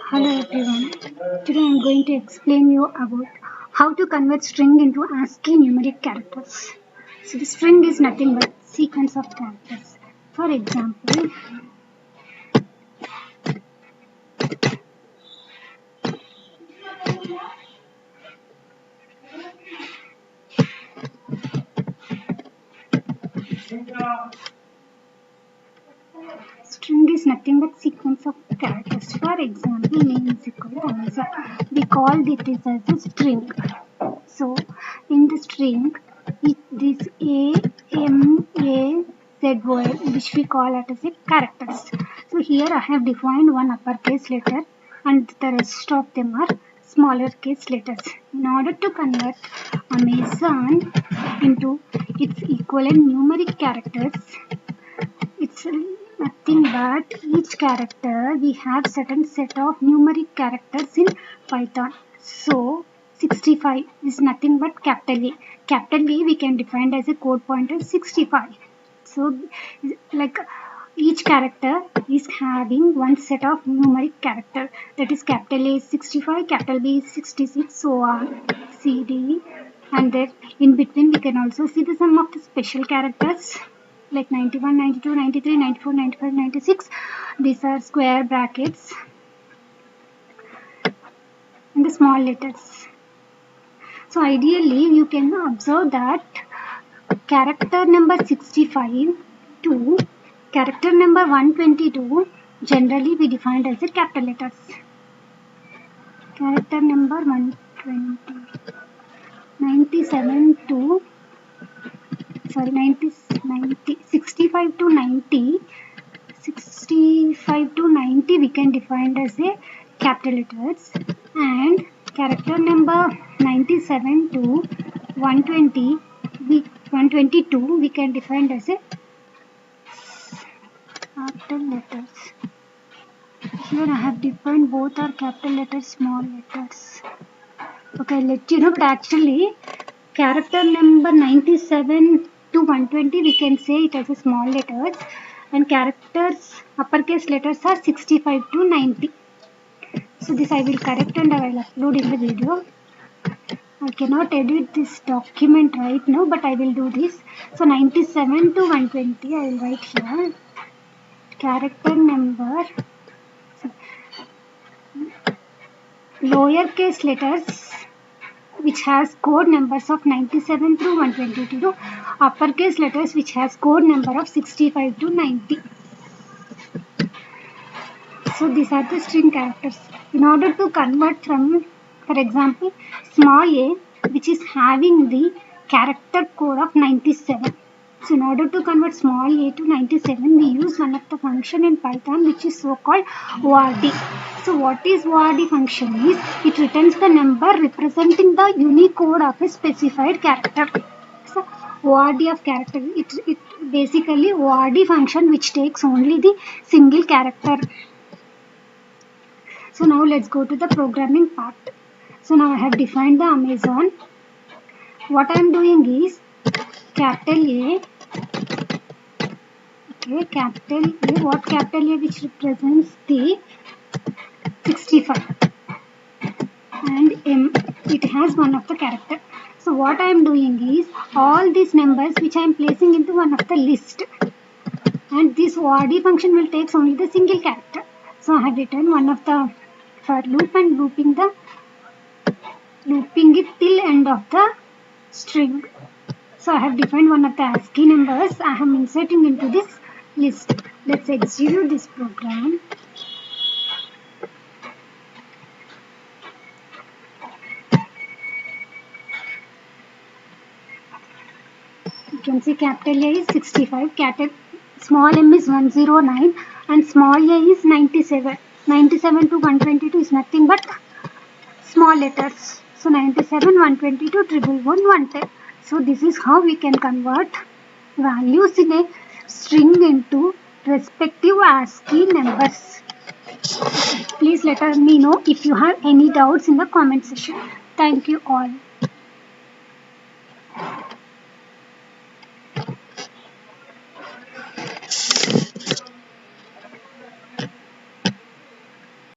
Hello everyone. Today I am going to explain you about how to convert string into ASCII numeric characters. So the string is nothing but sequence of characters. For example, string is nothing but sequence of characters. For example, name is equal to Amazon. We call this as a string. So in the string, this A, M, A, Z word, which we call it as a characters. So here I have defined one uppercase letter and the rest of them are smaller case letters. In order to convert Amazon into its equivalent numeric characters, it's nothing but each character we have certain set of numeric characters in Python. So 65 is nothing but capital A. Capital A we can define as a code pointer 65. So like each character is having one set of numeric character, that is capital A is 65, capital B is 66, so on, C, D, and then in between we can also see the sum of the special characters like 91, 92, 93, 94, 95, 96. These are square brackets and the small letters. So ideally you can observe that character number 65 to character number 122 generally we defined as a capital letters. Character number 120, 97 to 65 to 90. 65 to 90 we can define as a capital letters, and character number 97 to 122 we can define as a capital letters. Here I have defined both are capital letters, small letters. Okay, I'll let you know, but actually character number 97 to 120 we can say it as a small letters, and characters uppercase letters are 65 to 90. So this I will correct and I will upload in the video. I cannot edit this document right now, but I will do this. So 97 to 120 I will write here. Character number lowercase letters which has code numbers of 97 through 122, uppercase letters which has code number of 65 to 90. So these are the string characters. In order to convert from, for example, small a which is having the character code of 97. So in order to convert small a to 97, we use one of the function in Python which is so called ORD. So what is ORD function is, it returns the number representing the Unicode of a specified character. So ORD of character, it basically ORD function which takes only the single character. So now let's go to the programming part. So now I have defined the Amazon. What I am doing is capital A, okay, capital A, what capital A which represents the 65, and M, it has one of the character. So what I am doing is all these numbers which I am placing into one of the list, and this ORD function will take only the single character. So I have written one of the for loop and looping it till end of the string. So I have defined one of the ASCII numbers I am inserting into this list. Let's execute this program. You can see capital A is 65, small m is 109, and small a is 97. 97 to 122 is nothing but small letters. So 97, 122, 111, 110. So this is how we can convert values in a string into respective ASCII numbers. Please let me know if you have any doubts in the comment section. Thank you all.